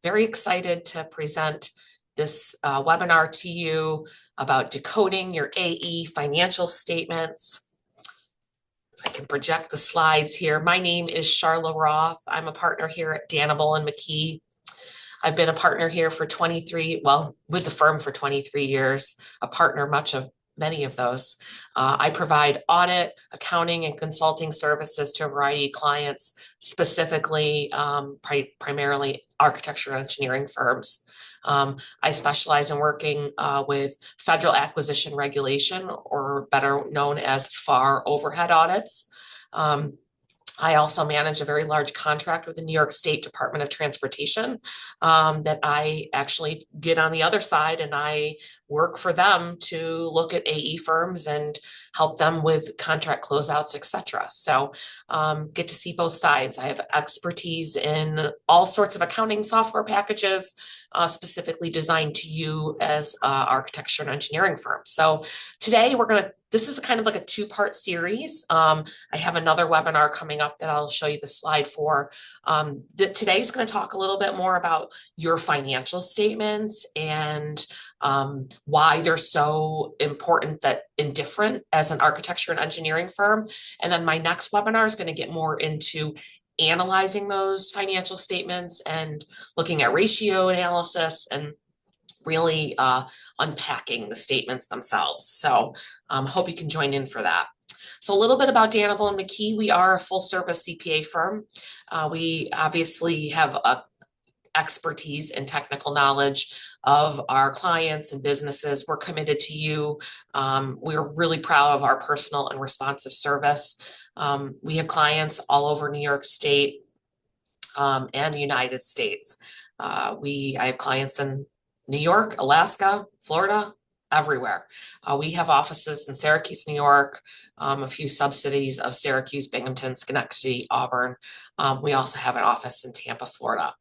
very excited to present this webinar to you about decoding your AE financial statements. If I can project the slides here. My name is Charla Roth. I'm a partner here at Dannible McKee. I've been a partner here for 23, well, with the firm for 23 years, a partner many of those. I provide audit, accounting, and consulting services to a variety of clients, specifically primarily architecture and engineering firms. I specialize in working with federal acquisition regulation, or better known as FAR overhead audits. I also manage a very large contract with the New York State Department of Transportation that I actually get on the other side, and I work for them to look at AE firms and help them with contract closeouts, etc. So get to see both sides. I have expertise in all sorts of accounting software packages, specifically designed to you as architecture and engineering firms. So today this is kind of like a two-part series. I have another webinar coming up that I'll show you the slide for. Today is going to talk a little bit more about your financial statements and why they're so important and different as an architecture and engineering firm. And then my next webinar is going to get more into analyzing those financial statements and looking at ratio analysis and really unpacking the statements themselves. So hope you can join in for that. So a little bit about Dannible McKee. We are a full service CPA firm. We obviously have a expertise and technical knowledge of our clients and businesses. We're committed to you. We're really proud of our personal and responsive service. We have clients all over New York State and the United States. I have clients in New York, Alaska, Florida, everywhere. We have offices in Syracuse, New York, a few sub-cities of Syracuse, Binghamton, Schenectady, Auburn. We also have an office in Tampa, Florida.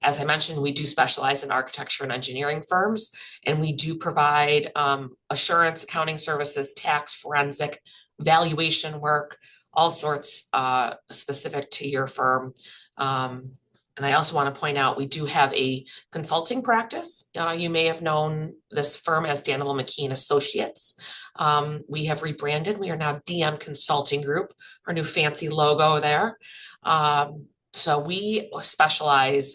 As I mentioned, we do specialize in architecture and engineering firms, and we do provide assurance, accounting services, tax, forensic, valuation work, all sorts specific to your firm. And I also want to point out, we do have a consulting practice. You may have known this firm as Dannible McKee and Associates. We have rebranded. We are now DM Consulting Group, our new fancy logo there. So we specialize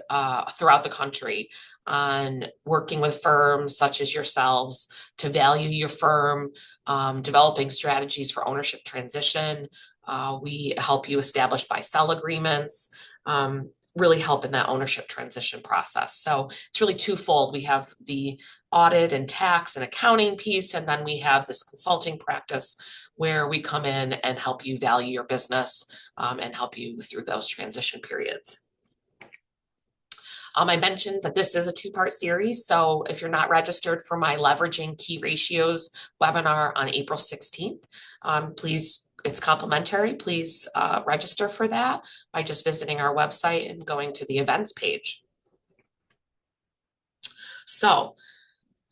throughout the country on working with firms such as yourselves to value your firm, developing strategies for ownership transition. We help you establish buy-sell agreements, really help in that ownership transition process. So it's really twofold. We have the audit and tax and accounting piece, and then we have this consulting practice where we come in and help you value your business and help you through those transition periods. I mentioned that this is a two-part series, so if you're not registered for my Leveraging Key Ratios webinar on April 16th, please, it's complimentary. Please register for that by just visiting our website and going to the events page. So,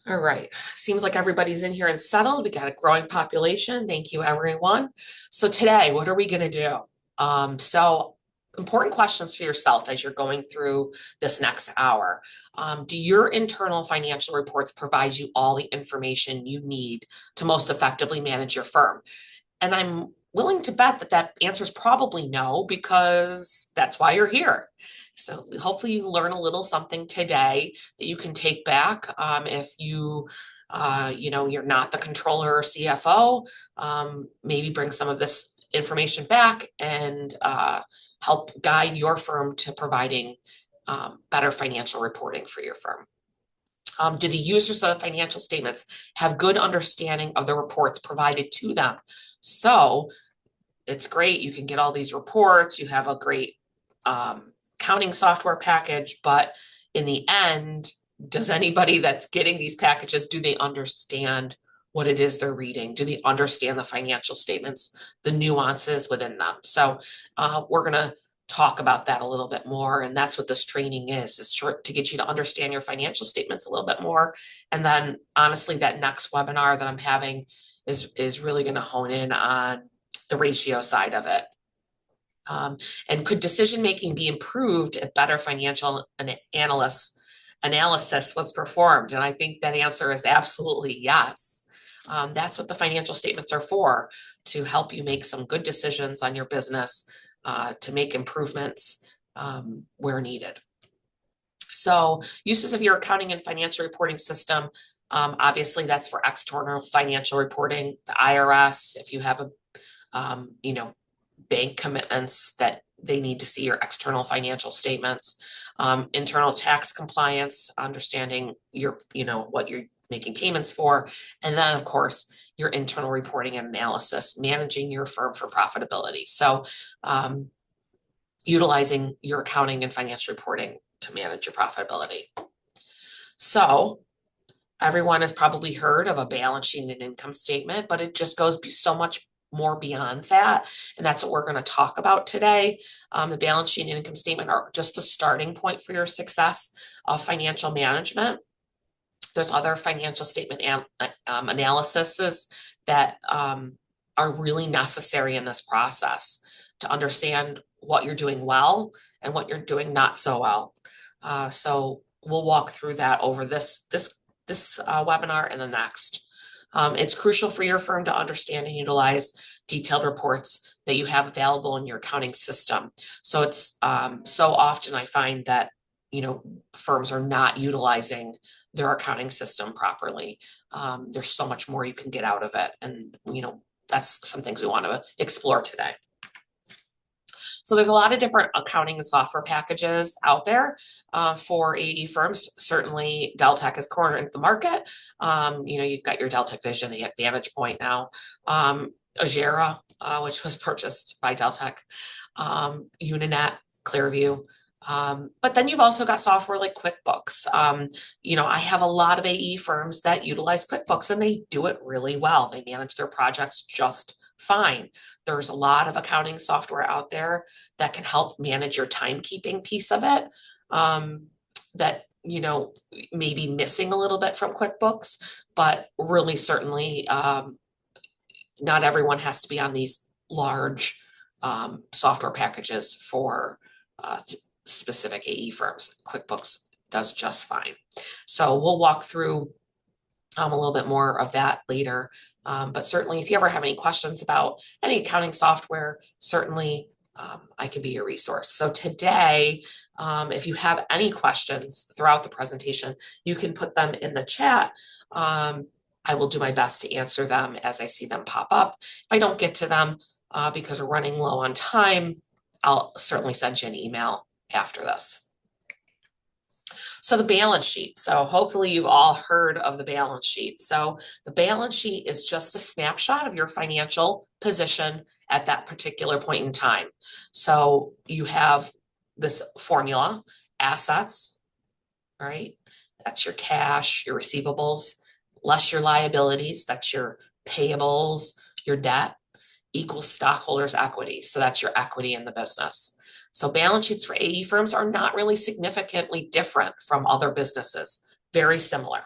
all right, seems like everybody's in here and settled. We got a growing population. Thank you, everyone. So today, what are we going to do? So important questions for yourself as you're going through this next hour. Do your internal financial reports provide you all the information you need to most effectively manage your firm? And I'm willing to bet that answer is probably no, because that's why you're here. So hopefully you learn a little something today that you can take back if you're not the controller or CFO. Maybe bring some of this information back and help guide your firm to providing better financial reporting for your firm. Do the users of the financial statements have good understanding of the reports provided to them? So it's great. You can get all these reports. You have a great accounting software package, but in the end, does anybody that's getting these packages, do they understand what it is they're reading? Do they understand the financial statements, the nuances within them? So we're going to talk about that a little bit more. And that's what this training is to get you to understand your financial statements a little bit more. And then honestly, that next webinar that I'm having is really going to hone in on the ratio side of it. And could decision-making be improved if better financial analysis was performed? And I think that answer is absolutely yes. That's what the financial statements are for, to help you make some good decisions on your business, to make improvements where needed. So uses of your accounting and financial reporting system, obviously that's for external financial reporting, the IRS, if you have bank commitments that they need to see your external financial statements, internal tax compliance, understanding what you're making payments for, and then of course your internal reporting and analysis, managing your firm for profitability. So utilizing your accounting and financial reporting to manage your profitability. So everyone has probably heard of a balance sheet and an income statement, but it just goes so much more beyond that. And that's what we're going to talk about today. The balance sheet and income statement are just the starting point for your success of financial management. There's other financial statement analyses that are really necessary in this process to understand what you're doing well and what you're doing not so well. So we'll walk through that over this webinar and the next. It's crucial for your firm to understand and utilize detailed reports that you have available in your accounting system. So it's so often I find that firms are not utilizing their accounting system properly. There's so much more you can get out of it, and that's some things we want to explore today. So there's a lot of different accounting and software packages out there for AE firms. Certainly, Deltek is cornering the market. You've got your Deltek Vision, the Vantage Point now, Agera, which was purchased by Deltek, Uninet, Clearview. But then you've also got software like QuickBooks. I have a lot of AE firms that utilize QuickBooks, and they do it really well. They manage their projects just fine. There's a lot of accounting software out there that can help manage your timekeeping piece of it, that may be missing a little bit from QuickBooks, but really certainly not everyone has to be on these large software packages for specific AE firms. QuickBooks does just fine. So we'll walk through a little bit more of that later. But certainly if you ever have any questions about any accounting software, certainly I can be your resource. So today, if you have any questions throughout the presentation, you can put them in the chat. I will do my best to answer them as I see them pop up. If I don't get to them because we're running low on time, I'll certainly send you an email after this. So the balance sheet. So hopefully you've all heard of the balance sheet. So the balance sheet is just a snapshot of your financial position at that particular point in time. So you have this formula, assets, right? That's your cash, your receivables, less your liabilities, that's your payables, your debt, equals stockholders' equity. So that's your equity in the business. So balance sheets for AE firms are not really significantly different from other businesses, very similar.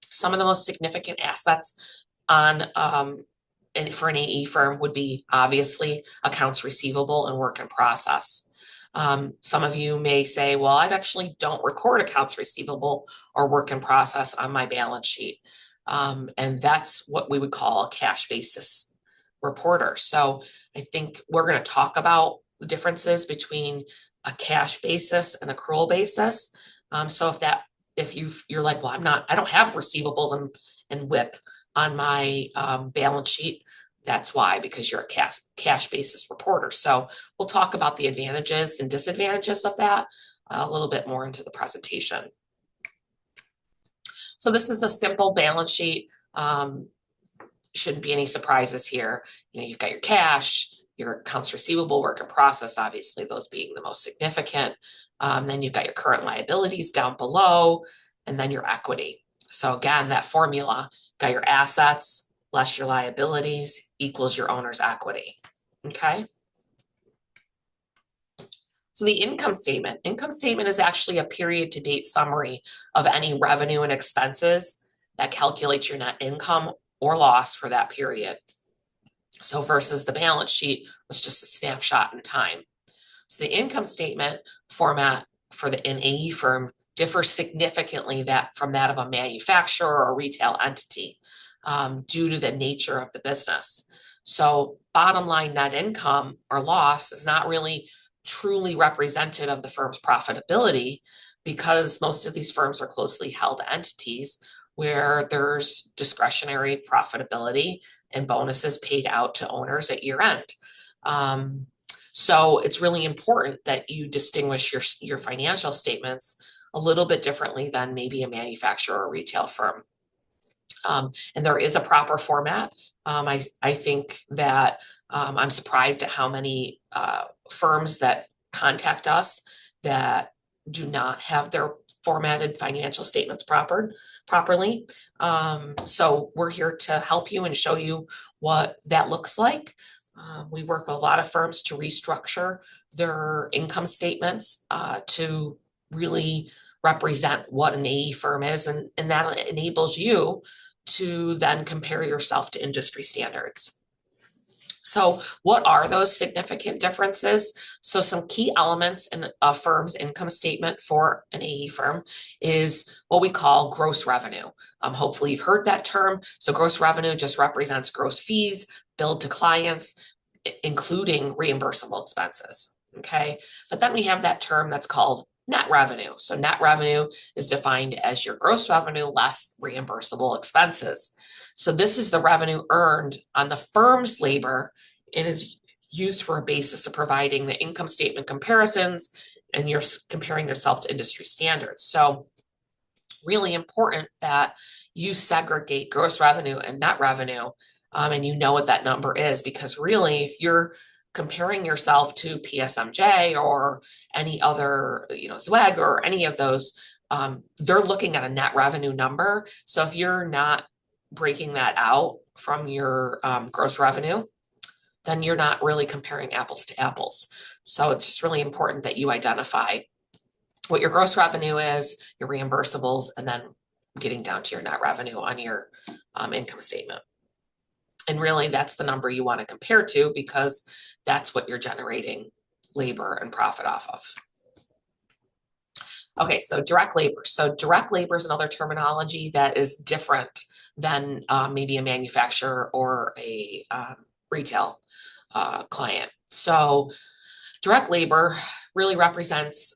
Some of the most significant assets for an AE firm would be obviously accounts receivable and work in process. Some of you may say, well, I actually don't record accounts receivable or work in process on my balance sheet. And that's what we would call a cash basis reporter. So I think we're going to talk about the differences between a cash basis and accrual basis. So if you're like, well, I don't have receivables and WIP on my balance sheet. That's why, because you're a cash basis reporter. So we'll talk about the advantages and disadvantages of that a little bit more into the presentation. So this is a simple balance sheet. Shouldn't be any surprises here. You've got your cash, your accounts receivable, work in process, obviously those being the most significant. Then you've got your current liabilities down below, and then your equity. So again, that formula, got your assets less your liabilities equals your owner's equity, okay? So the income statement. Income statement is actually a period to date summary of any revenue and expenses that calculates your net income or loss for that period. So versus the balance sheet was just a snapshot in time. So the income statement format for an AE firm differs significantly from that of a manufacturer or retail entity due to the nature of the business. So bottom line net income or loss is not really truly representative of the firm's profitability because most of these firms are closely held entities where there's discretionary profitability and bonuses paid out to owners at year end. So it's really important that you distinguish your financial statements a little bit differently than maybe a manufacturer or retail firm. And there is a proper format. I think that I'm surprised at how many firms that contact us that do not have their formatted financial statements properly. So we're here to help you and show you what that looks like. We work with a lot of firms to restructure their income statements to really represent what an AE firm is, and that enables you to then compare yourself to industry standards. So what are those significant differences? So some key elements in a firm's income statement for an AE firm is what we call gross revenue. Hopefully you've heard that term. So gross revenue just represents gross fees billed to clients, including reimbursable expenses. Okay, but then we have that term that's called net revenue. So net revenue is defined as your gross revenue less reimbursable expenses. So this is the revenue earned on the firm's labor. It is used for a basis of providing the income statement comparisons, and you're comparing yourself to industry standards. So really important that you segregate gross revenue and net revenue, and you know what that number is, because really if you're comparing yourself to PSMJ or any other, ZWEG or any of those, they're looking at a net revenue number. So if you're not breaking that out from your gross revenue, then you're not really comparing apples to apples. So it's just really important that you identify what your gross revenue is, your reimbursables, and then getting down to your net revenue on your income statement. And really that's the number you want to compare to, because that's what you're generating labor and profit off of. Okay, so direct labor. So direct labor is another terminology that is different than maybe a manufacturer or a retail client. So direct labor really represents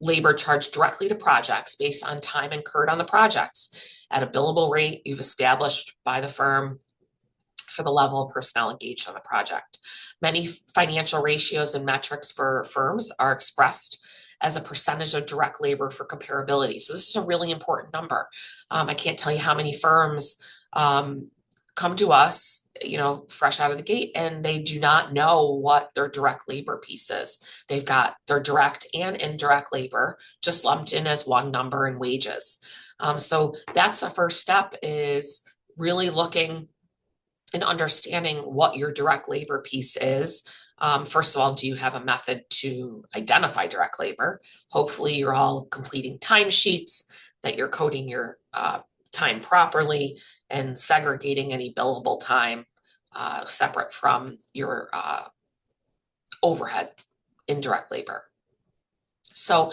labor charged directly to projects based on time incurred on the projects at a billable rate you've established by the firm for the level of personnel engaged on the project. Many financial ratios and metrics for firms are expressed as a percentage of direct labor for comparability. So this is a really important number. I can't tell you how many firms come to us, fresh out of the gate, and they do not know what their direct labor piece is. They've got their direct and indirect labor just lumped in as one number in wages. So that's the first step, is really looking and understanding what your direct labor piece is. First of all, do you have a method to identify direct labor? Hopefully you're all completing timesheets, that you're coding your time properly and segregating any billable time separate from your overhead indirect labor. So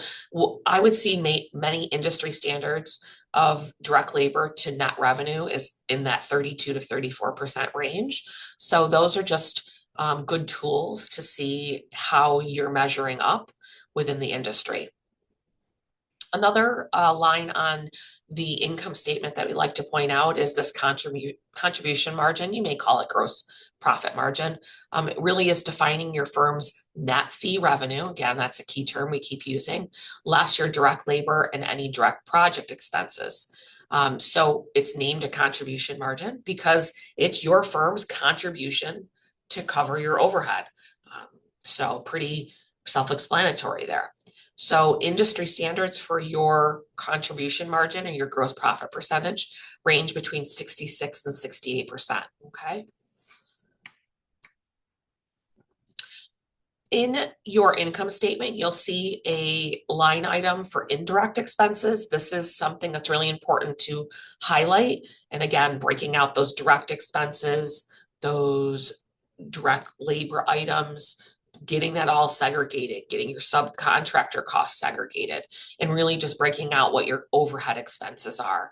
I would see many industry standards of direct labor to net revenue is in that 32 to 34% range. So those are just good tools to see how you're measuring up within the industry. Another line on the income statement that we like to point out is this contribution margin. You may call it gross profit margin. It really is defining your firm's net fee revenue. Again, that's a key term we keep using, less your direct labor and any direct project expenses. So it's named a contribution margin because it's your firm's contribution to cover your overhead. So pretty self-explanatory there. So industry standards for your contribution margin and your gross profit percentage range between 66 and 68%, okay? In your income statement, you'll see a line item for indirect expenses. This is something that's really important to highlight. And again, breaking out those direct expenses, those direct labor items, getting that all segregated, getting your subcontractor costs segregated, and really just breaking out what your overhead expenses are.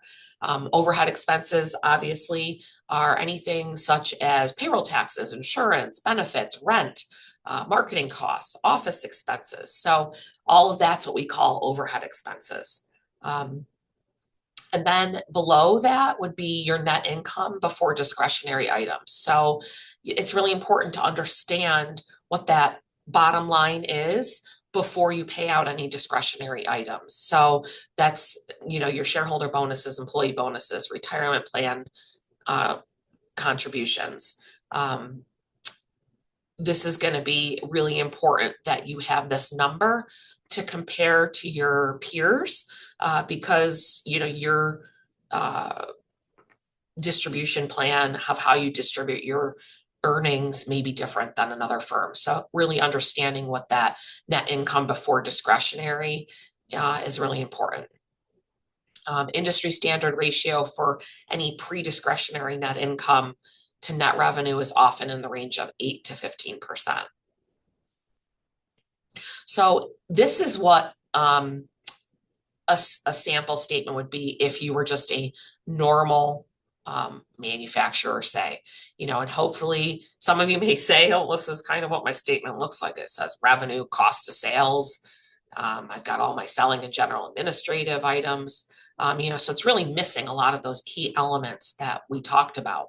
Overhead expenses obviously are anything such as payroll taxes, insurance, benefits, rent, marketing costs, office expenses. So all of that's what we call overhead expenses. And then below that would be your net income before discretionary items. So it's really important to understand what that bottom line is before you pay out any discretionary items. So that's, your shareholder bonuses, employee bonuses, retirement plan contributions. This is going to be really important that you have this number to compare to your peers, because your distribution plan of how you distribute your earnings may be different than another firm. So really understanding what that net income before discretionary is really important. Industry standard ratio for any pre-discretionary net income to net revenue is often in the range of 8 to 15%. So this is what a sample statement would be if you were just a normal manufacturer, say, and hopefully some of you may say, oh, this is kind of what my statement looks like. It says revenue, cost of sales. I've got all my selling and general administrative items, so it's really missing a lot of those key elements that we talked about.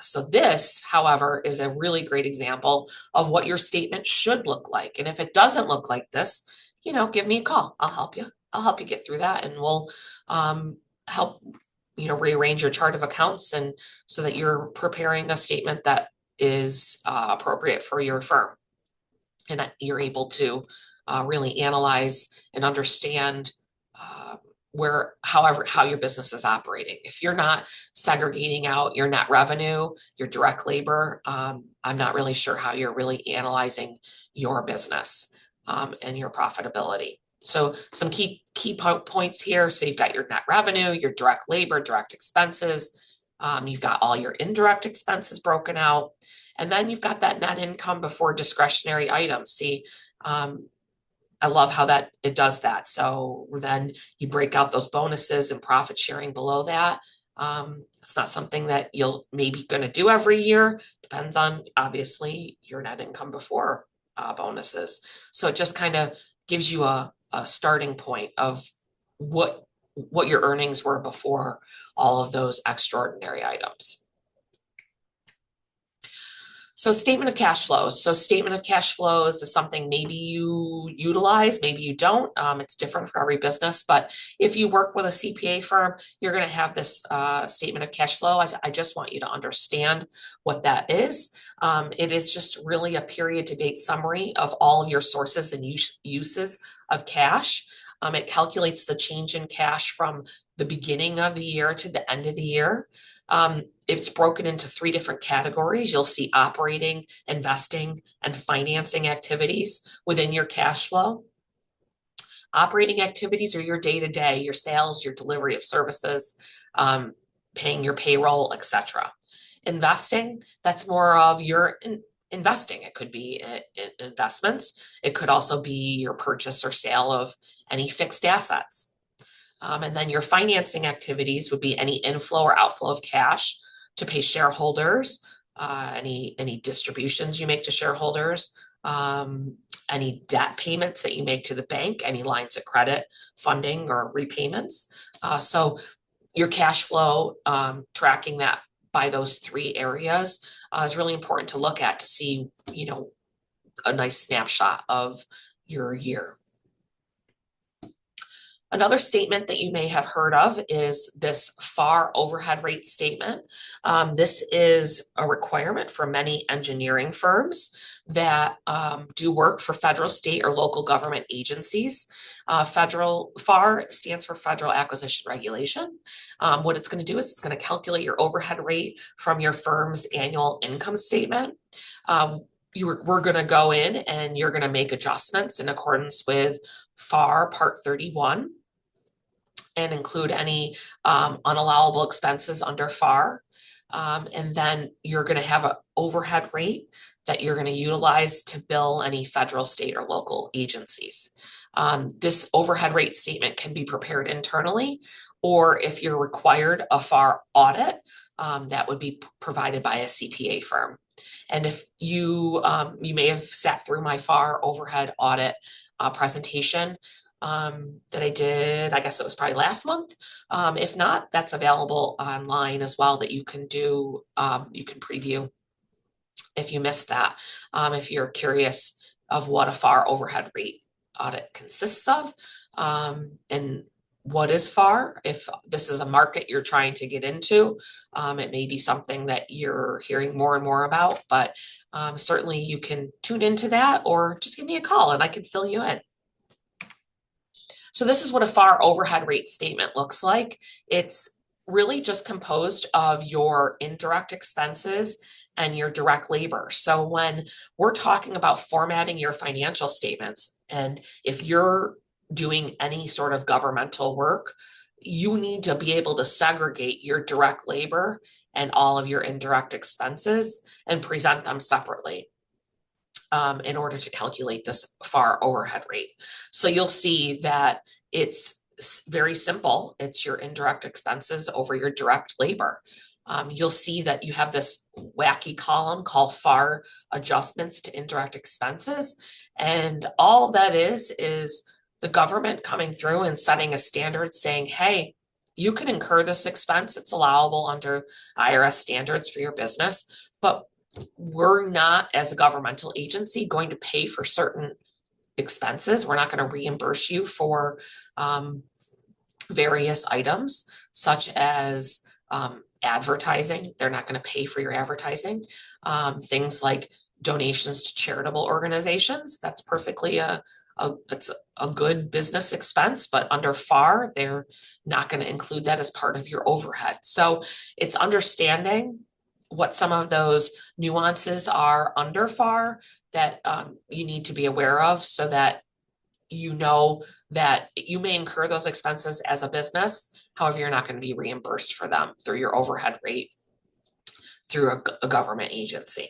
So this, however, is a really great example of what your statement should look like. And if it doesn't look like this, give me a call. I'll help you. I'll help you get through that, and we'll help rearrange your chart of accounts, and so that you're preparing a statement that is appropriate for your firm, and that you're able to really analyze and understand how your business is operating. If you're not segregating out your net revenue, your direct labor, I'm not really sure how you're really analyzing your business and your profitability. So some key points here. So you've got your net revenue, your direct labor, direct expenses. You've got all your indirect expenses broken out. And then you've got that net income before discretionary items. See, I love how it does that. So then you break out those bonuses and profit sharing below that. It's not something that you'll maybe going to do every year. Depends on, obviously, your net income before bonuses. So it just kind of gives you a starting point of what your earnings were before all of those extraordinary items. So statement of cash flows. So statement of cash flows is something maybe you utilize, maybe you don't. It's different for every business, but if you work with a CPA firm, you're going to have this statement of cash flow. I just want you to understand what that is. It is just really a period to date summary of all of your sources and uses of cash. It calculates the change in cash from the beginning of the year to the end of the year. It's broken into 3 different categories. You'll see operating, investing, and financing activities within your cash flow. Operating activities are your day-to-day, your sales, your delivery of services, paying your payroll, etc. Investing, that's more of your investing. It could be investments. It could also be your purchase or sale of any fixed assets. And then your financing activities would be any inflow or outflow of cash to pay shareholders, any distributions you make to shareholders, any debt payments that you make to the bank, any lines of credit, funding, or repayments. So your cash flow, tracking that by those 3 areas is really important to look at to see, a nice snapshot of your year. Another statement that you may have heard of is this FAR overhead rate statement. This is a requirement for many engineering firms that do work for federal, state, or local government agencies. Federal FAR stands for Federal Acquisition Regulation. What it's going to do is it's going to calculate your overhead rate from your firm's annual income statement. We're going to go in and you're going to make adjustments in accordance with FAR Part 31. And include any unallowable expenses under FAR. And then you're going to have an overhead rate that you're going to utilize to bill any federal, state, or local agencies. This overhead rate statement can be prepared internally, or if you're required a FAR audit, that would be provided by a CPA firm. And if you may have sat through my FAR overhead audit presentation that I did, I guess it was probably last month. If not, that's available online as well that you can do, you can preview if you missed that. If you're curious of what a FAR overhead rate audit consists of, and what is FAR, if this is a market you're trying to get into, it may be something that you're hearing more and more about, but certainly you can tune into that or just give me a call and I can fill you in. So this is what a FAR overhead rate statement looks like. It's really just composed of your indirect expenses and your direct labor. So when we're talking about formatting your financial statements, and if you're doing any sort of governmental work, you need to be able to segregate your direct labor and all of your indirect expenses and present them separately in order to calculate this FAR overhead rate. So you'll see that it's very simple. It's your indirect expenses over your direct labor. You'll see that you have this wacky column called FAR adjustments to indirect expenses. And all that is the government coming through and setting a standard saying, hey, you can incur this expense. It's allowable under IRS standards for your business, but we're not, as a governmental agency, going to pay for certain expenses. We're not going to reimburse you for various items, such as advertising. They're not going to pay for your advertising. Things like donations to charitable organizations. That's perfectly it's a good business expense, but under FAR, they're not going to include that as part of your overhead. So it's understanding what some of those nuances are under FAR that you need to be aware of so that you know that you may incur those expenses as a business. However, you're not going to be reimbursed for them through your overhead rate through a government agency.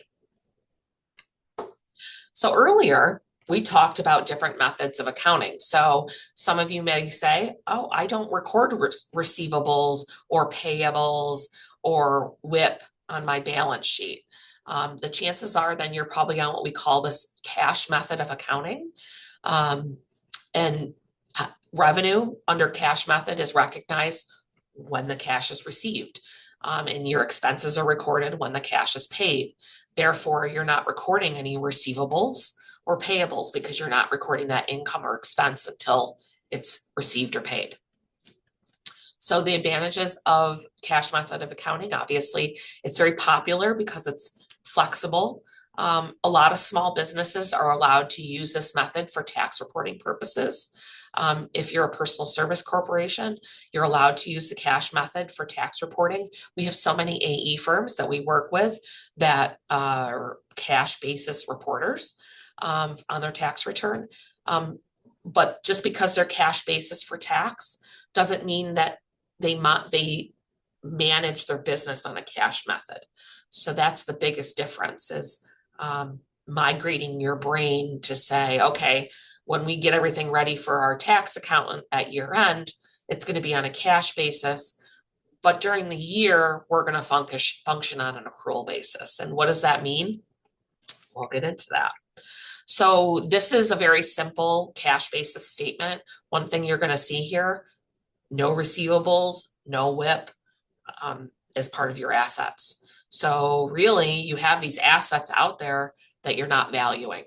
So earlier, we talked about different methods of accounting. So some of you may say, oh, I don't record receivables or payables or WIP on my balance sheet. The chances are then you're probably on what we call this cash method of accounting. And revenue under cash method is recognized when the cash is received. And your expenses are recorded when the cash is paid. Therefore, you're not recording any receivables or payables because you're not recording that income or expense until it's received or paid. So the advantages of cash method of accounting, obviously, it's very popular because it's flexible. A lot of small businesses are allowed to use this method for tax reporting purposes. If you're a personal service corporation, you're allowed to use the cash method for tax reporting. We have so many AE firms that we work with that are cash basis reporters on their tax return. But just because they're cash basis for tax doesn't mean that they manage their business on a cash method. So that's the biggest difference is migrating your brain to say, okay, when we get everything ready for our tax accountant at year end, it's going to be on a cash basis. But during the year, we're going to function on an accrual basis. And what does that mean? We'll get into that. So this is a very simple cash basis statement. One thing you're going to see here, no receivables, no WIP as part of your assets. So really you have these assets out there that you're not valuing.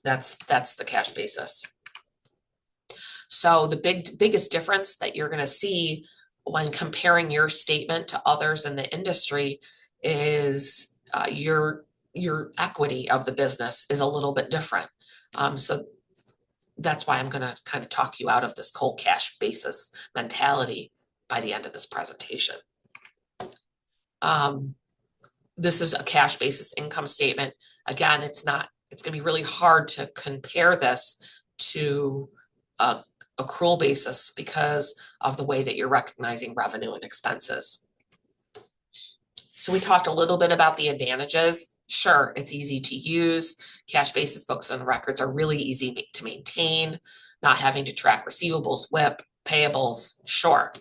That's the cash basis. So the biggest difference that you're going to see when comparing your statement to others in the industry is your equity of the business is a little bit different. So that's why I'm going to kind of talk you out of this cold cash basis mentality by the end of this presentation. This is a cash basis income statement. Again, it's going to be really hard to compare this to a accrual basis because of the way that you're recognizing revenue and expenses. So we talked a little bit about the advantages. Sure, it's easy to use. Cash basis books and records are really easy to maintain, not having to track receivables, WIP, payables, sure.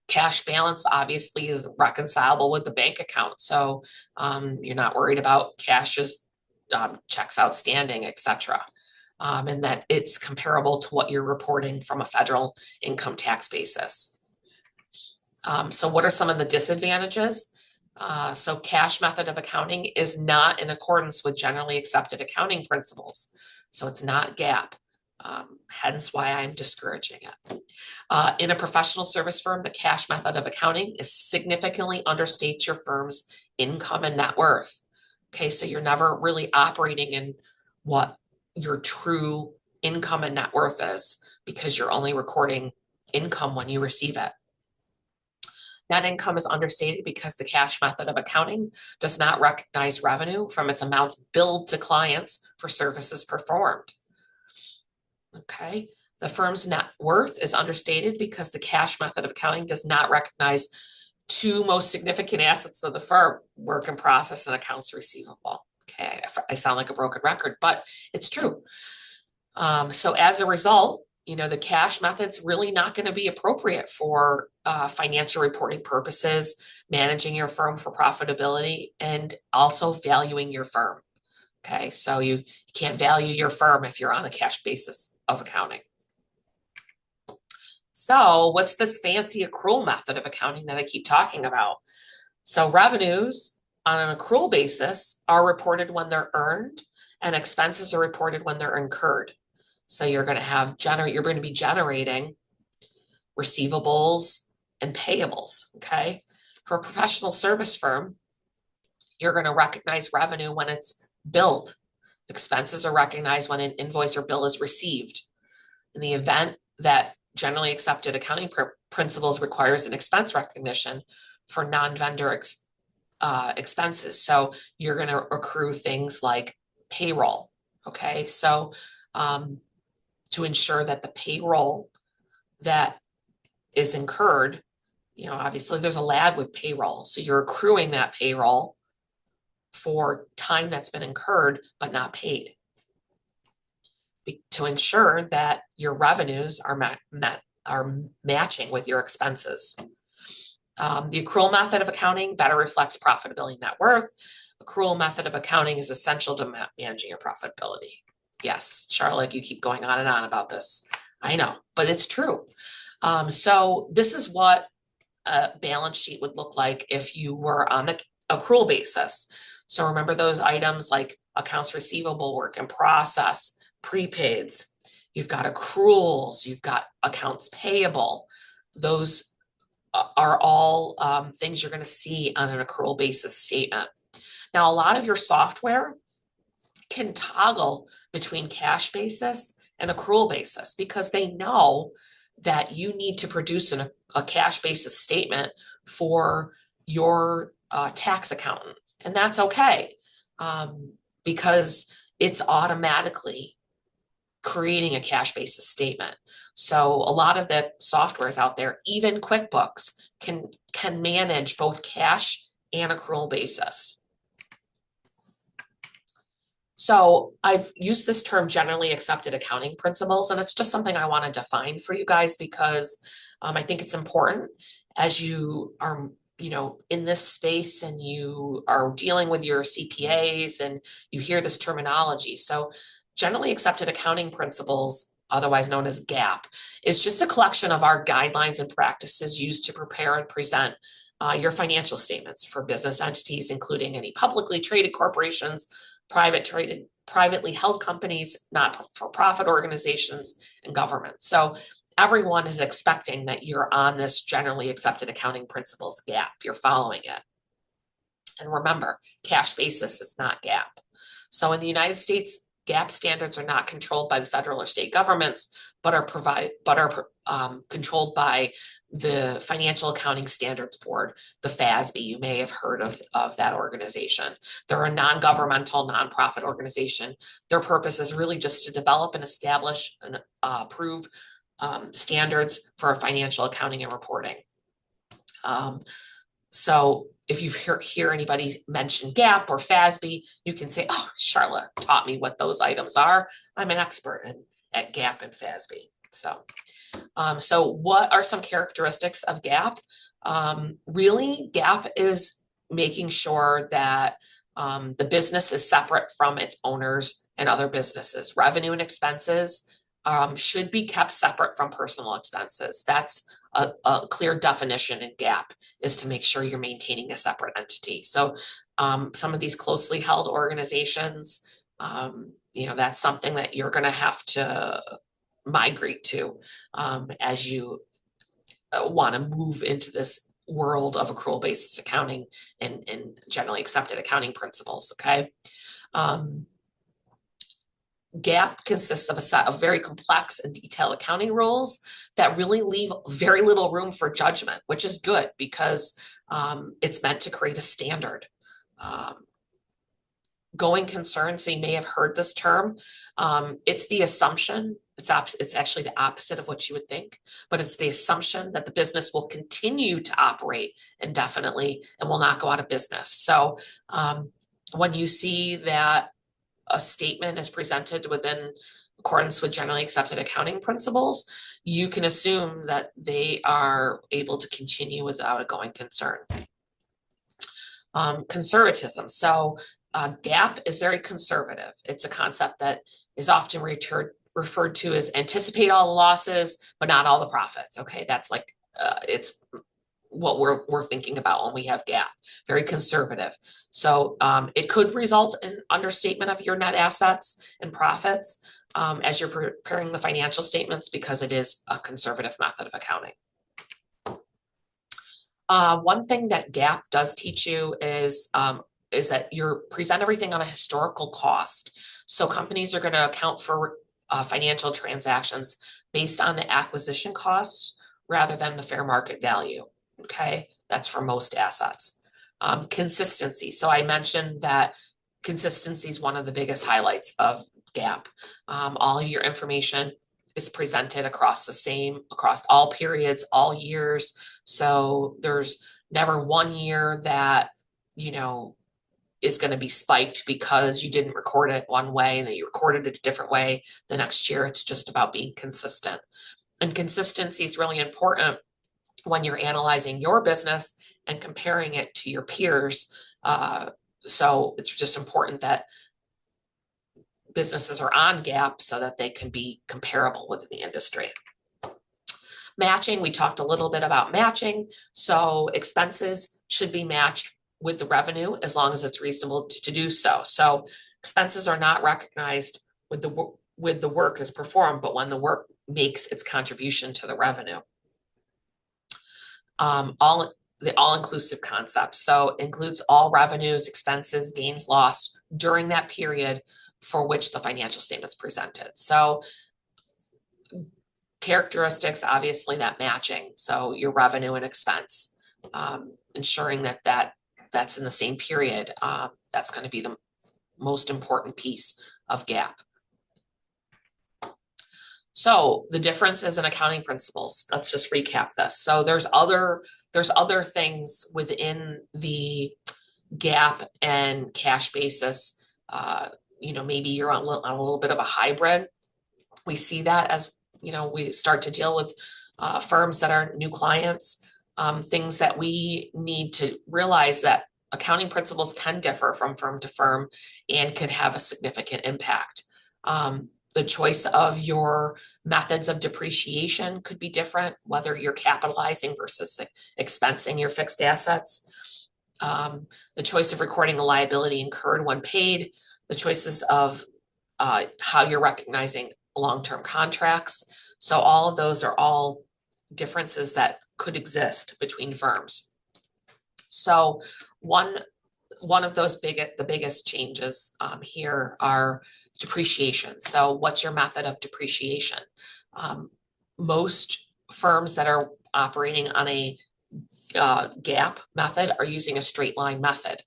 Cash balance obviously is reconcilable with the bank account. So you're not worried about cash's checks outstanding, etc. And that it's comparable to what you're reporting from a federal income tax basis. So what are some of the disadvantages? So cash method of accounting is not in accordance with generally accepted accounting principles. So it's not GAAP, hence why I'm discouraging it. In a professional service firm, the cash method of accounting is significantly understates your firm's income and net worth. Okay, so you're never really operating in what your true income and net worth is because you're only recording income when you receive it. Net income is understated because the cash method of accounting does not recognize revenue from its amounts billed to clients for services performed. Okay, the firm's net worth is understated because the cash method of accounting does not recognize two most significant assets of the firm, work in process and accounts receivable. Okay, I sound like a broken record, but it's true. So as a result, the cash method's really not going to be appropriate for financial reporting purposes, managing your firm for profitability, and also valuing your firm. Okay, so you can't value your firm if you're on the cash basis of accounting. So what's this fancy accrual method of accounting that I keep talking about? So revenues on an accrual basis are reported when they're earned, and expenses are reported when they're incurred. So you're going to be generating receivables and payables, okay? For a professional service firm, you're going to recognize revenue when it's billed. Expenses are recognized when an invoice or bill is received. In the event that generally accepted accounting principles requires an expense recognition for non-vendor expenses. So you're going to accrue things like payroll, okay? So to ensure that the payroll that is incurred, obviously there's a lag with payroll. So you're accruing that payroll for time that's been incurred but not paid to ensure that your revenues are matching with your expenses. The accrual method of accounting better reflects profitability net worth. Accrual method of accounting is essential to managing your profitability. Yes, Charlotte, you keep going on and on about this. I know, but it's true. So this is what a balance sheet would look like if you were on the accrual basis. So remember those items like accounts receivable, work in process, prepaids. You've got accruals, you've got accounts payable. Those are all things you're going to see on an accrual basis statement. Now, a lot of your software can toggle between cash basis and accrual basis because they know that you need to produce a cash basis statement for your tax accountant. And that's okay because it's automatically creating a cash basis statement. So a lot of the softwares out there, even QuickBooks, can manage both cash and accrual basis. So I've used this term generally accepted accounting principles, and it's just something I want to define for you guys because I think it's important as you are, in this space and you are dealing with your CPAs and you hear this terminology. So generally accepted accounting principles, otherwise known as GAAP, is just a collection of our guidelines and practices used to prepare and present your financial statements for business entities, including any publicly traded corporations, privately held companies, not-for-profit organizations, and governments. So everyone is expecting that you're on this generally accepted accounting principles GAAP. You're following it. And remember, cash basis is not GAAP. So in the United States, GAAP standards are not controlled by the federal or state governments, but are controlled by the Financial Accounting Standards Board, the FASB. You may have heard of that organization. They're a non-governmental, nonprofit organization. Their purpose is really just to develop and establish and approve standards for financial accounting and reporting. So if you hear anybody mention GAAP or FASB, you can say, oh, Charla taught me what those items are. I'm an expert at GAAP and FASB. So what are some characteristics of GAAP? Really, GAAP is making sure that the business is separate from its owners and other businesses. Revenue and expenses should be kept separate from personal expenses. That's a clear definition in GAAP, is to make sure you're maintaining a separate entity. So some of these closely held organizations, that's something that you're going to have to migrate to as you want to move into this world of accrual basis accounting and generally accepted accounting principles. Okay. GAAP consists of a set of very complex and detailed accounting rules that really leave very little room for judgment, which is good because it's meant to create a standard. Going concern, so you may have heard this term. It's the assumption, it's actually the opposite of what you would think, but it's the assumption that the business will continue to operate indefinitely and will not go out of business. So when you see that a statement is presented within accordance with generally accepted accounting principles, you can assume that they are able to continue without a going concern. Conservatism. So GAAP is very conservative. It's a concept that is often referred to as anticipate all the losses, but not all the profits. Okay, that's like it's what we're thinking about when we have GAAP. Very conservative. So it could result in understatement of your net assets and profits as you're preparing the financial statements, because it is a conservative method of accounting. One thing that GAAP does teach you is that you present everything on a historical cost. So companies are going to account for financial transactions based on the acquisition costs rather than the fair market value. Okay, that's for most assets. Consistency. So I mentioned that consistency is one of the biggest highlights of GAAP. All your information is presented across all periods, all years. So there's never one year that, is going to be spiked because you didn't record it one way and then you recorded it a different way the next year. It's just about being consistent. And consistency is really important when you're analyzing your business and comparing it to your peers. So it's just important that businesses are on GAAP so that they can be comparable with the industry. Matching, we talked a little bit about matching. So expenses should be matched with the revenue as long as it's reasonable to do so. So expenses are not recognized with the work is performed, but when the work makes its contribution to the revenue. The all-inclusive concept. So includes all revenues, expenses, gains, loss during that period for which the financial statement's presented. So characteristics, obviously that matching. So your revenue and expense, ensuring that's in the same period. That's going to be the most important piece of GAAP. So the differences in accounting principles, let's just recap this. So there's other things within the GAAP and cash basis. Maybe you're on a little bit of a hybrid. We see that as, we start to deal with firms that are new clients, things that we need to realize that accounting principles can differ from firm to firm and could have a significant impact. The choice of your methods of depreciation could be different, whether you're capitalizing versus expensing your fixed assets. The choice of recording a liability incurred when paid, the choices of how you're recognizing long-term contracts. So all of those are all differences that could exist between firms. So one of those the biggest changes here are depreciation. So what's your method of depreciation? Most firms that are operating on a GAAP method are using a straight line method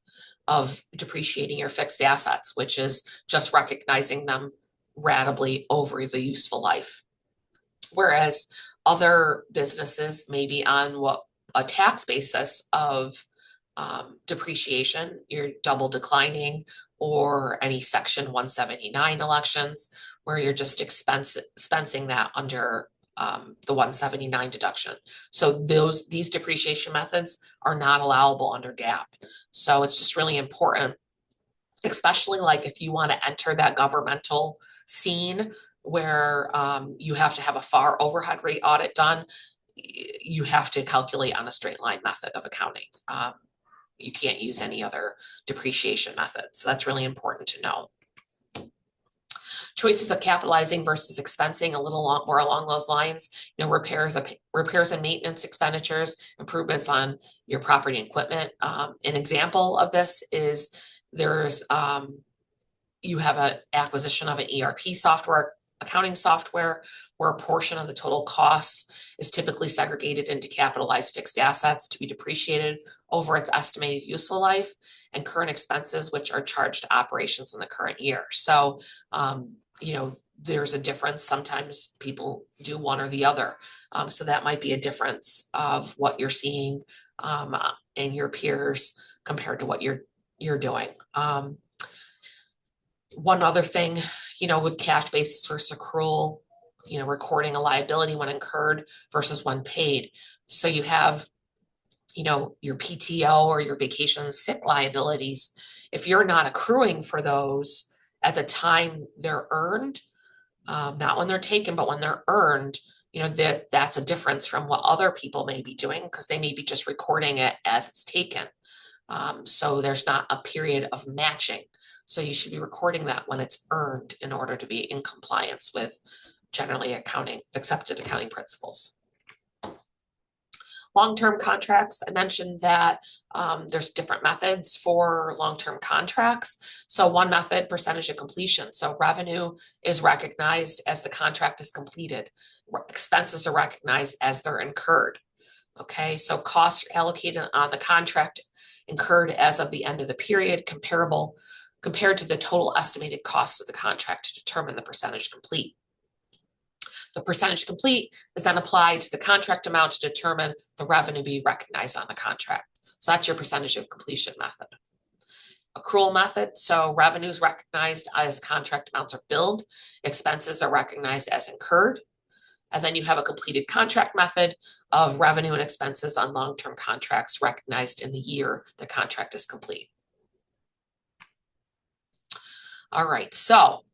of depreciating your fixed assets, which is just recognizing them ratably over the useful life. Whereas other businesses may be on a tax basis of depreciation, you're double declining, or any Section 179 elections where you're just expensing that under the 179 deduction. So these depreciation methods are not allowable under GAAP. So it's just really important, especially like if you want to enter that governmental scene where you have to have a FAR overhead rate audit done, you have to calculate on a straight line method of accounting. You can't use any other depreciation method. So that's really important to know. Choices of capitalizing versus expensing, a little more along those lines. Repairs and maintenance expenditures, improvements on your property and equipment. An example of this is you have an acquisition of an ERP software, accounting software, where a portion of the total costs is typically segregated into capitalized fixed assets to be depreciated over its estimated useful life, and current expenses, which are charged to operations in the current year. So, there's a difference. Sometimes people do one or the other. So that might be a difference of what you're seeing in your peers compared to what you're doing. One other thing, with cash basis versus accrual, recording a liability when incurred versus when paid. So you have, your PTO or your vacation sick liabilities. If you're not accruing for those at the time they're earned, not when they're taken, but when they're earned, that's a difference from what other people may be doing, because they may be just recording it as it's taken. So there's not a period of matching. So you should be recording that when it's earned in order to be in compliance with generally accepted accounting principles. Long-term contracts, I mentioned that there's different methods for long-term contracts. So one method, percentage of completion. So revenue is recognized as the contract is completed. Expenses are recognized as they're incurred. Okay, so costs are allocated on the contract incurred as of the end of the period, compared to the total estimated cost of the contract to determine the percentage complete. The percentage complete is then applied to the contract amount to determine the revenue be recognized on the contract. So that's your percentage of completion method. Accrual method, so revenue is recognized as contract amounts are billed, expenses are recognized as incurred. And then you have a completed contract method of revenue and expenses on long-term contracts recognized in the year the contract is complete. All right, so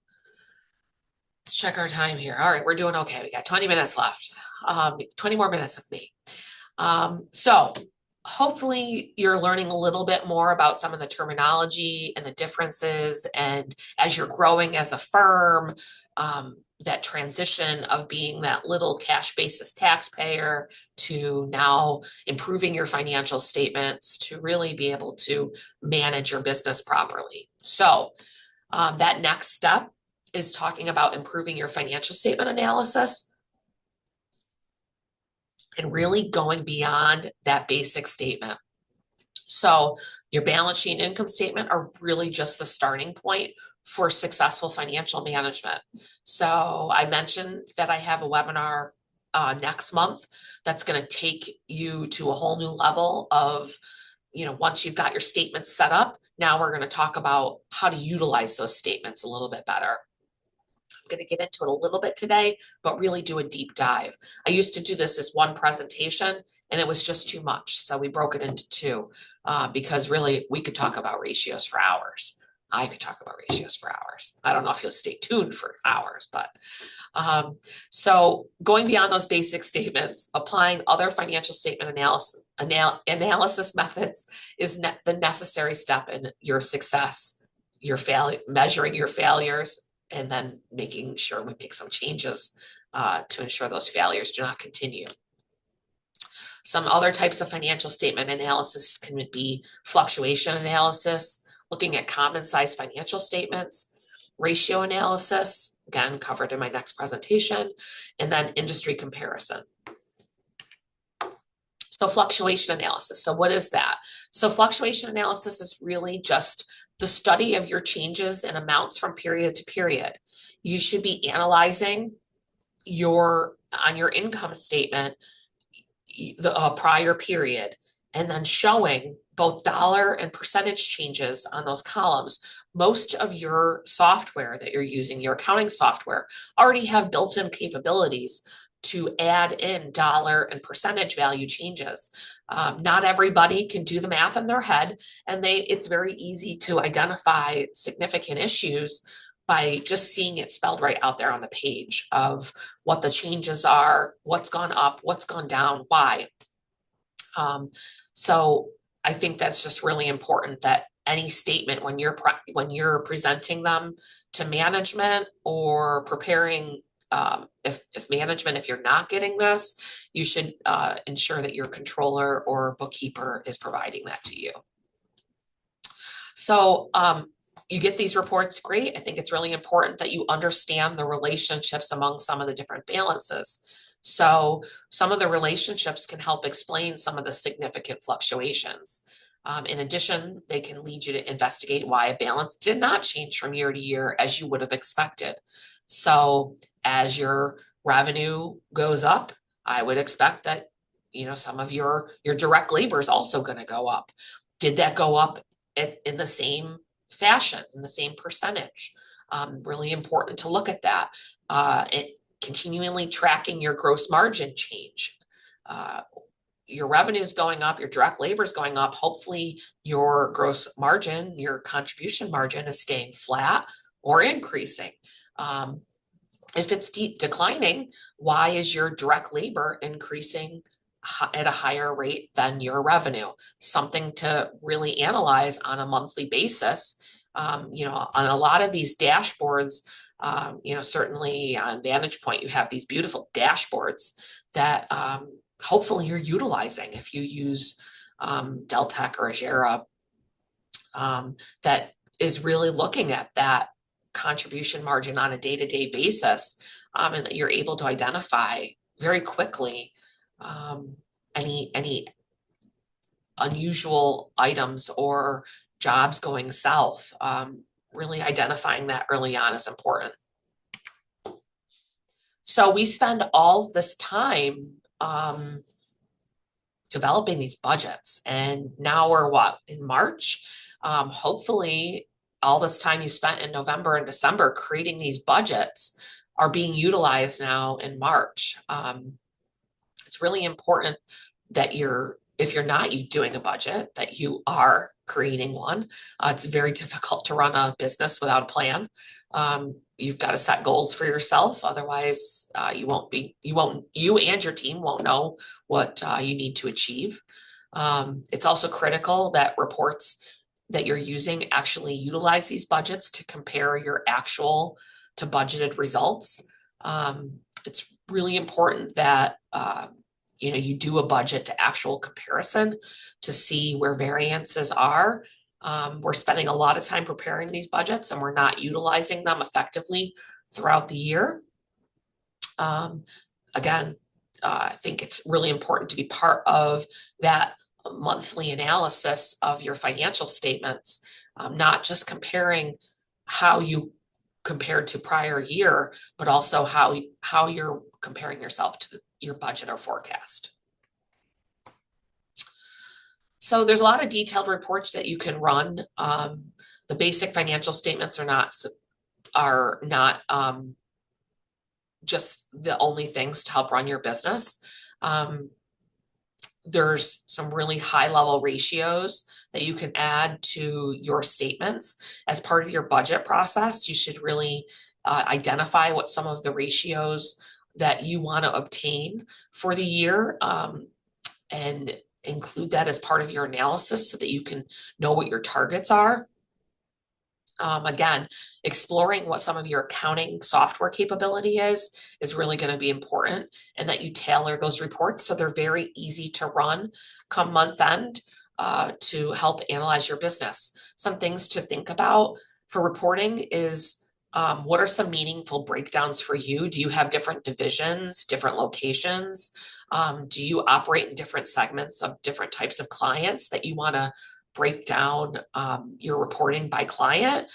let's check our time here. All right, we're doing okay. We got 20 minutes left, 20 more minutes of me. So hopefully you're learning a little bit more about some of the terminology and the differences. And as you're growing as a firm, that transition of being that little cash basis taxpayer to now improving your financial statements to really be able to manage your business properly. So that next step is talking about improving your financial statement analysis and really going beyond that basic statement. So your balance sheet and income statement are really just the starting point for successful financial management. So I mentioned that I have a webinar next month that's going to take you to a whole new level of, once you've got your statements set up, now we're going to talk about how to utilize those statements a little bit better. I'm going to get into it a little bit today, but really do a deep dive. I used to do this as one presentation and it was just too much. So we broke it into two because really we could talk about ratios for hours. I could talk about ratios for hours. I don't know if you'll stay tuned for hours, but so going beyond those basic statements, applying other financial statement analysis methods is the necessary step in your success, measuring your failures, and then making sure we make some changes to ensure those failures do not continue. Some other types of financial statement analysis can be fluctuation analysis, looking at common size financial statements, ratio analysis, again, covered in my next presentation, and then industry comparison. So fluctuation analysis. So what is that? So fluctuation analysis is really just the study of your changes in amounts from period to period. You should be analyzing on your income statement the prior period and then showing both dollar and percentage changes on those columns. Most of your software that you're using, your accounting software, already have built-in capabilities to add in dollar and percentage value changes. Not everybody can do the math in their head, and it's very easy to identify significant issues by just seeing it spelled right out there on the page of what the changes are, what's gone up, what's gone down, why. So I think that's just really important that any statement when you're presenting them to management or preparing, if management, if you're not getting this, you should ensure that your controller or bookkeeper is providing that to you. So you get these reports, great. I think it's really important that you understand the relationships among some of the different balances. So some of the relationships can help explain some of the significant fluctuations. In addition, they can lead you to investigate why a balance did not change from year to year as you would have expected. So as your revenue goes up, I would expect that, some of your direct labor is also going to go up. Did that go up in the same fashion, in the same percentage? Really important to look at that. Continually tracking your gross margin change. Your revenue is going up, your direct labor is going up. Hopefully your gross margin, your contribution margin is staying flat or increasing. If it's declining, why is your direct labor increasing at a higher rate than your revenue? Something to really analyze on a monthly basis. On a lot of these dashboards, certainly on Vantage Point, you have these beautiful dashboards that hopefully you're utilizing if you use Deltek or Agera, that is really looking at that contribution margin on a day-to-day basis, and that you're able to identify very quickly any unusual items or jobs going south. Really identifying that early on is important. So we spend all of this time developing these budgets, and now we're in March? Hopefully all this time you spent in November and December creating these budgets are being utilized now in March. It's really important that if you're not doing a budget, that you are creating one. It's very difficult to run a business without a plan. You've got to set goals for yourself. Otherwise, you and your team won't know what you need to achieve. It's also critical that reports that you're using actually utilize these budgets to compare your actual to budgeted results. It's really important that you do a budget to actual comparison to see where variances are. We're spending a lot of time preparing these budgets and we're not utilizing them effectively throughout the year. Again, I think it's really important to be part of that monthly analysis of your financial statements, not just comparing how you compared to prior year, but also how you're comparing yourself to your budget or forecast. So there's a lot of detailed reports that you can run. The basic financial statements are not just the only things to help run your business. There's some really high level ratios that you can add to your statements. As part of your budget process, you should really identify what some of the ratios that you want to obtain for the year, and include that as part of your analysis so that you can know what your targets are. Again, exploring what some of your accounting software capability is really going to be important, and that you tailor those reports so they're very easy to run come month end to help analyze your business. Some things to think about for reporting is what are some meaningful breakdowns for you? Do you have different divisions, different locations? Do you operate in different segments of different types of clients that you want to break down your reporting by client,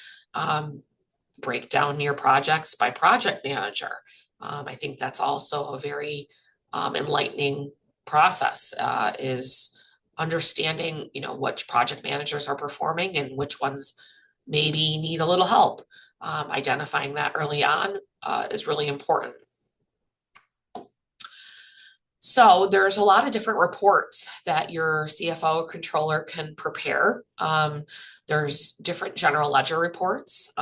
break down your projects by project manager? I think that's also a very enlightening process, is understanding, which project managers are performing and which ones maybe need a little help. Identifying that early on is really important. So there's a lot of different reports that your CFO or controller can prepare. There's different general ledger reports.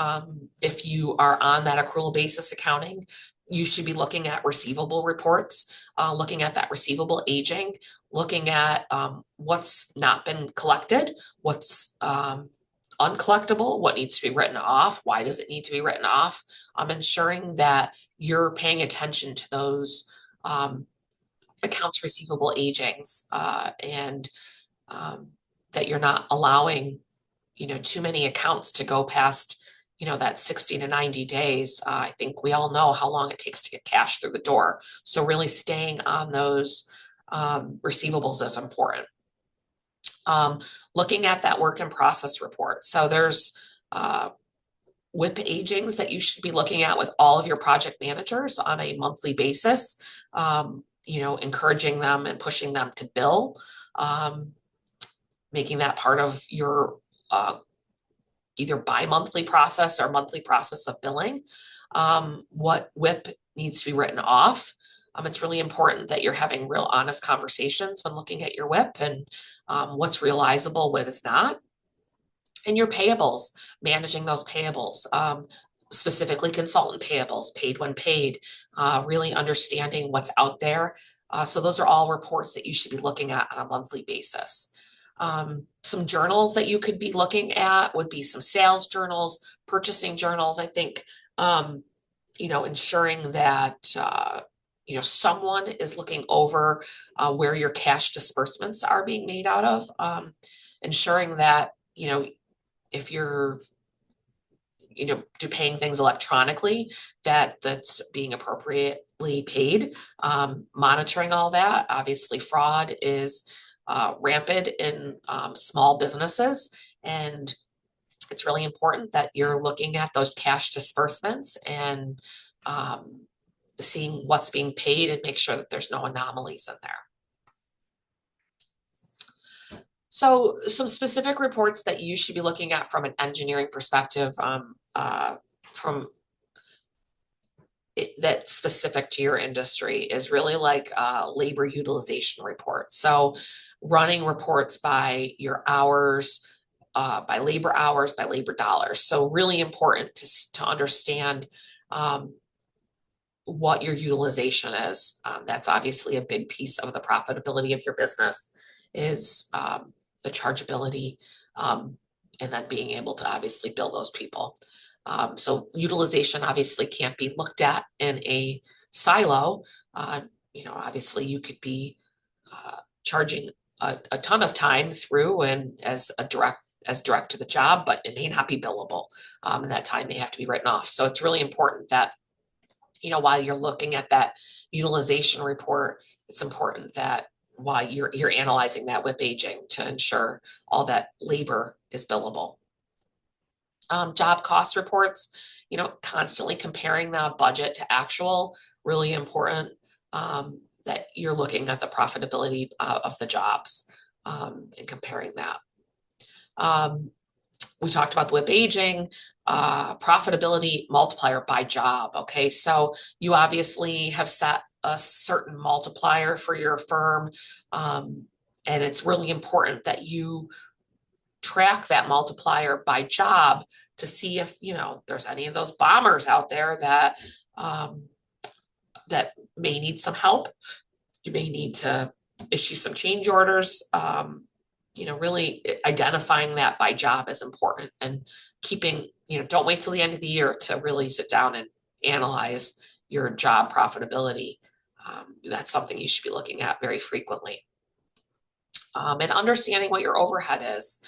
If you are on that accrual basis accounting, you should be looking at receivable reports, looking at that receivable aging, looking at what's not been collected, what's uncollectible, what needs to be written off, why does it need to be written off, ensuring that you're paying attention to those accounts receivable agings and that you're not allowing, too many accounts to go past, that 60 to 90 days. I think we all know how long it takes to get cash through the door. So really staying on those receivables is important. Looking at that work in process report. So there's WIP agings that you should be looking at with all of your project managers on a monthly basis. Encouraging them and pushing them to bill, making that part of your either bi-monthly process or monthly process of billing. What WIP needs to be written off. It's really important that you're having real honest conversations when looking at your WIP and what's realizable, what is not. And your payables, managing those payables. Specifically consultant payables, paid when paid, really understanding what's out there. So those are all reports that you should be looking at on a monthly basis. Some journals that you could be looking at would be some sales journals, purchasing journals. I think, ensuring that, someone is looking over where your cash disbursements are being made out of, ensuring that, if you're do paying things electronically, that's being appropriately paid, monitoring all that. Obviously, fraud is rampant in small businesses, and it's really important that you're looking at those cash disbursements and seeing what's being paid and make sure that there's no anomalies in there. So some specific reports that you should be looking at from an engineering perspective, from that's specific to your industry is really like labor utilization reports. So running reports by your hours, by labor hours, by labor dollars. So really important to understand what your utilization is. That's obviously a big piece of the profitability of your business is the chargeability, and then being able to obviously bill those people. So utilization obviously can't be looked at in a silo. Obviously you could be charging a ton of time through and as direct to the job, but it may not be billable, and that time may have to be written off. So it's really important that, while you're looking at that utilization report, it's important that while you're analyzing that WIP aging to ensure all that labor is billable. Job cost reports, constantly comparing the budget to actual, really important that you're looking at the profitability of the jobs and comparing that. We talked about the WIP aging, profitability multiplier by job. Okay, so you obviously have set a certain multiplier for your firm, and it's really important that you track that multiplier by job to see if there's any of those bombers out there that that may need some help. You may need to issue some change orders. Really identifying that by job is important, and keeping, don't wait till the end of the year to really sit down and analyze your job profitability. That's something you should be looking at very frequently. And understanding what your overhead is,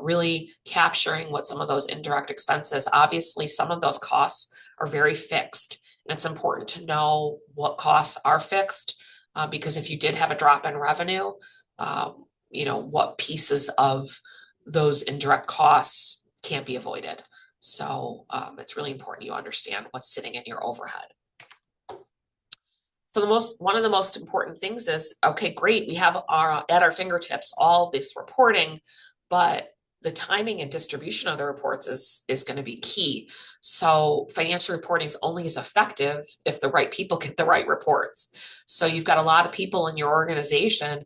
really capturing what some of those indirect expenses. Obviously, some of those costs are very fixed, and it's important to know what costs are fixed, because if you did have a drop in revenue, what pieces of those indirect costs can't be avoided. So it's really important you understand what's sitting in your overhead. So one of the most important things is, okay, great, we have at our fingertips all this reporting, but the timing and distribution of the reports is going to be key. So financial reporting is only as effective if the right people get the right reports. So you've got a lot of people in your organization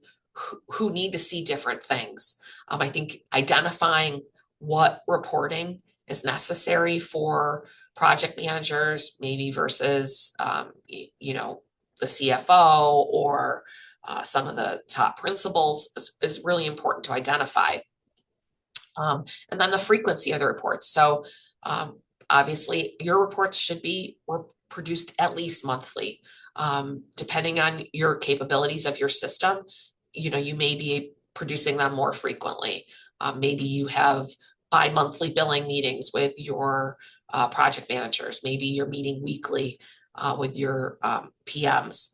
who need to see different things. I think identifying what reporting is necessary for project managers, maybe versus, the CFO or some of the top principals is really important to identify. And then the frequency of the reports. So obviously your reports should be produced at least monthly. Depending on your capabilities of your system, you may be producing them more frequently. Maybe you have bi-monthly billing meetings with your project managers. Maybe you're meeting weekly with your PMs.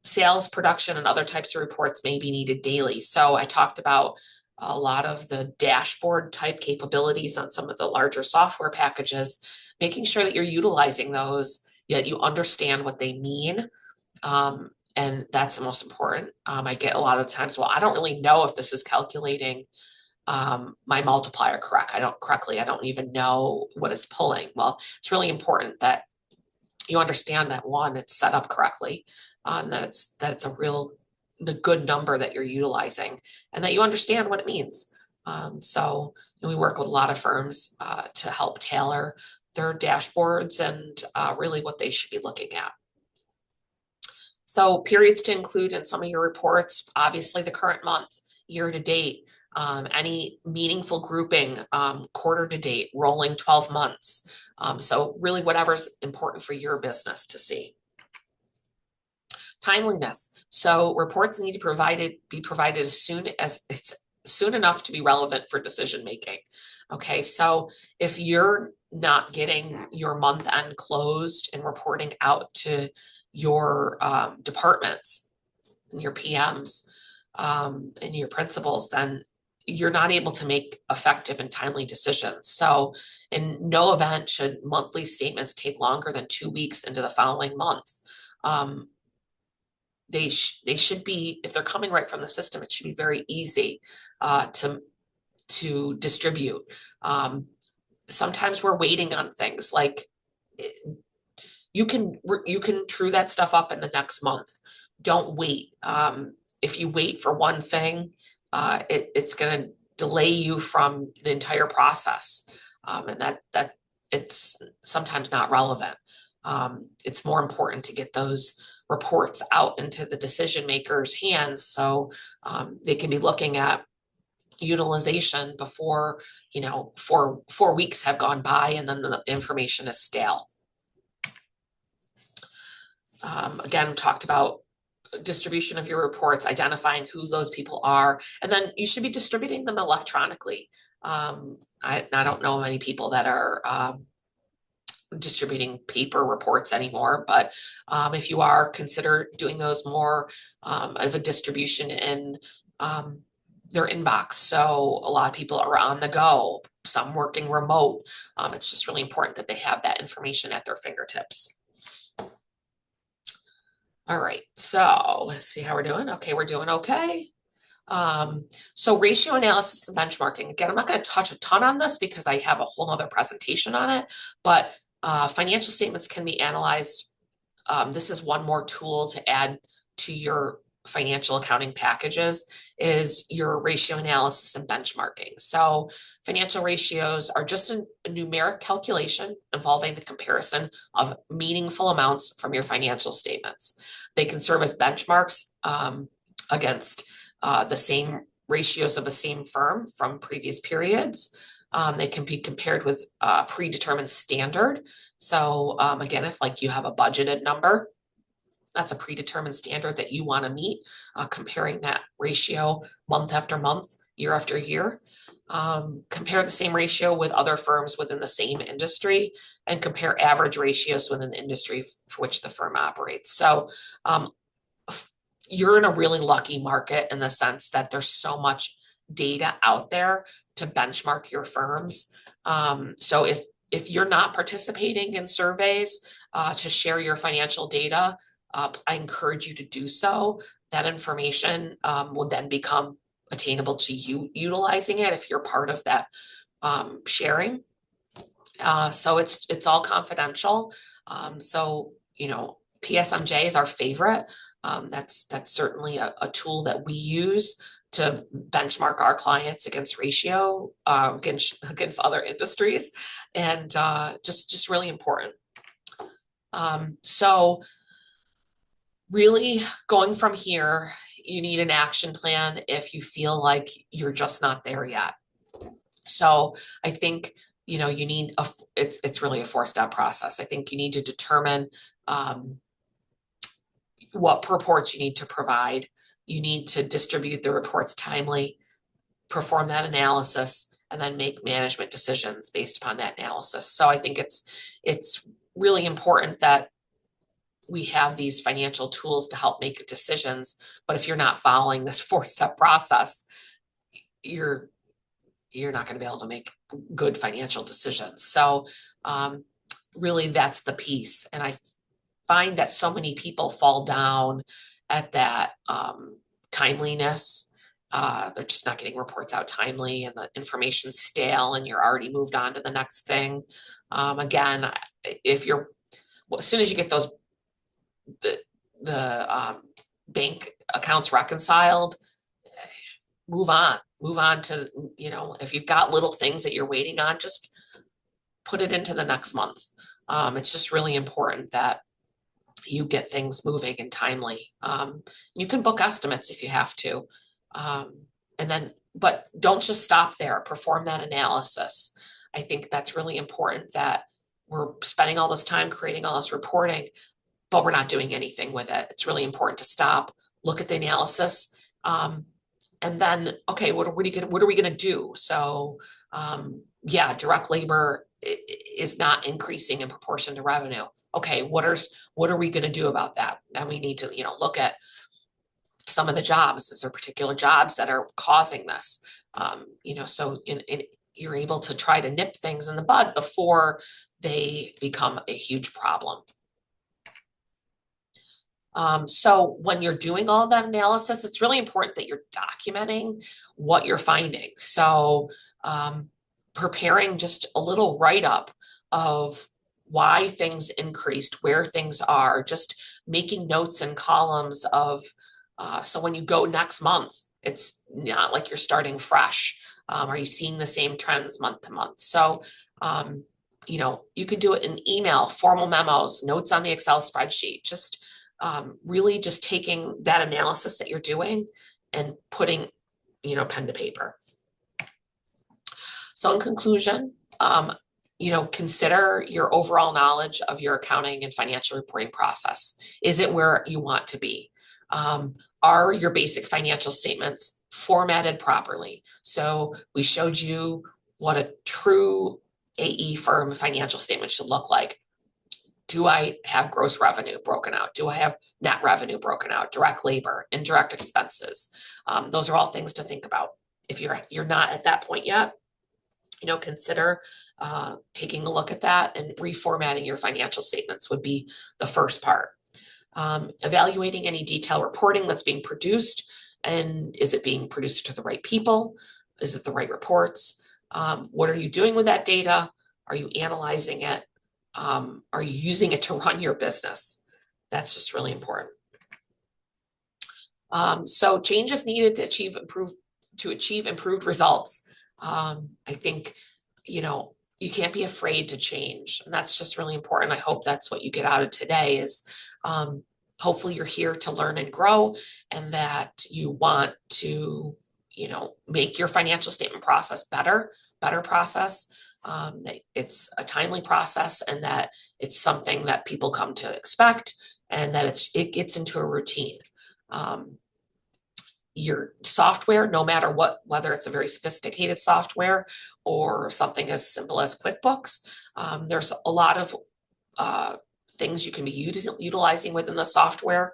Sales, production, and other types of reports may be needed daily. So I talked about a lot of the dashboard type capabilities on some of the larger software packages, making sure that you're utilizing those, yet you understand what they mean. And that's the most important. I get a lot of the times, well, I don't really know if this is calculating my multiplier correctly. I don't even know what it's pulling. Well, it's really important that you understand that, one, it's set up correctly, and that it's the good number that you're utilizing, and that you understand what it means. So we work with a lot of firms to help tailor their dashboards and really what they should be looking at. So periods to include in some of your reports, obviously the current month, year to date, any meaningful grouping, quarter to date, rolling 12 months. So really whatever's important for your business to see. Timeliness. So reports need to be provided as soon enough to be relevant for decision making. Okay, so if you're not getting your month end closed and reporting out to your departments and your PMs and your principals, then you're not able to make effective and timely decisions. So in no event should monthly statements take longer than 2 weeks into the following month. They should be, if they're coming right from the system, it should be very easy to distribute. Sometimes we're waiting on things like you can true that stuff up in the next month. Don't wait. If you wait for one thing, it's going to delay you from the entire process, and that it's sometimes not relevant. It's more important to get those reports out into the decision makers' hands so they can be looking at utilization before 4 weeks have gone by and then the information is stale. Again, talked about distribution of your reports, identifying who those people are, and then you should be distributing them electronically. I don't know many people that are distributing paper reports anymore, but if you are, consider doing those more of a distribution in their inbox. So a lot of people are on the go, some working remote. It's just really important that they have that information at their fingertips. All right, so let's see how we're doing. Okay, we're doing okay. So ratio analysis and benchmarking. Again, I'm not going to touch a ton on this because I have a whole nother presentation on it, but financial statements can be analyzed. This is one more tool to add to your financial accounting packages is your ratio analysis and benchmarking. So financial ratios are just a numeric calculation involving the comparison of meaningful amounts from your financial statements. They can serve as benchmarks against the same ratios of the same firm from previous periods. They can be compared with a predetermined standard. So again, if like you have a budgeted number, that's a predetermined standard that you want to meet, comparing that ratio month after month, year after year. Compare the same ratio with other firms within the same industry and compare average ratios within the industry for which the firm operates. So you're in a really lucky market in the sense that there's so much data out there to benchmark your firms. So if you're not participating in surveys to share your financial data, I encourage you to do so. That information will then become attainable to you utilizing it if you're part of that sharing. So it's all confidential. So, PSMJ is our favorite. That's certainly a tool that we use to benchmark our clients against ratio, against other industries, and just really important. So really going from here, you need an action plan if you feel like you're just not there yet. So I think, you need it's really a 4-step process. I think you need to determine what reports you need to provide. You need to distribute the reports timely, perform that analysis, and then make management decisions based upon that analysis. So I think it's really important that we have these financial tools to help make decisions. But if you're not following this 4-step process, you're not going to be able to make good financial decisions. So really that's the piece. And I find that so many people fall down at that timeliness. They're just not getting reports out timely, and the information's stale and you're already moved on to the next thing. Again, as soon as you get the bank accounts reconciled, move on to, if you've got little things that you're waiting on, just put it into the next month. It's just really important that you get things moving and timely. You can book estimates if you have to. But don't just stop there. Perform that analysis. I think that's really important, that we're spending all this time creating all this reporting, but we're not doing anything with it. It's really important to stop, look at the analysis, and then, okay, what are we going to do? So, direct labor is not increasing in proportion to revenue. Okay, what are we going to do about that? Now we need to, look at some of the jobs. Is there particular jobs that are causing this? So you're able to try to nip things in the bud before they become a huge problem. So when you're doing all of that analysis, it's really important that you're documenting what you're finding. So preparing just a little write-up of why things increased, where things are, just making notes and columns of, so when you go next month, it's not like you're starting fresh. Are you seeing the same trends month to month? So, you could do it in email, formal memos, notes on the Excel spreadsheet, just really just taking that analysis that you're doing and putting, pen to paper. So in conclusion, consider your overall knowledge of your accounting and financial reporting process. Is it where you want to be? Are your basic financial statements formatted properly? So we showed you what a true AE firm financial statement should look like. Do I have gross revenue broken out? Do I have net revenue broken out? Direct labor, indirect expenses. Those are all things to think about. If you're not at that point yet, consider taking a look at that, and reformatting your financial statements would be the first part. Evaluating any detailed reporting that's being produced, and is it being produced to the right people? Is it the right reports? What are you doing with that data? Are you analyzing it? Are you using it to run your business? That's just really important. So change is needed to achieve improved results. I think, you can't be afraid to change, and that's just really important. I hope that's what you get out of today is, hopefully you're here to learn and grow, and that you want to, make your financial statement process better process. That it's a timely process, and that it's something that people come to expect, and that it gets into a routine. Your software, no matter whether it's a very sophisticated software or something as simple as QuickBooks, there's a lot of things you can be utilizing within the software.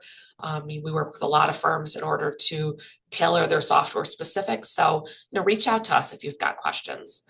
We work with a lot of firms in order to tailor their software specifics. So, reach out to us if you've got questions.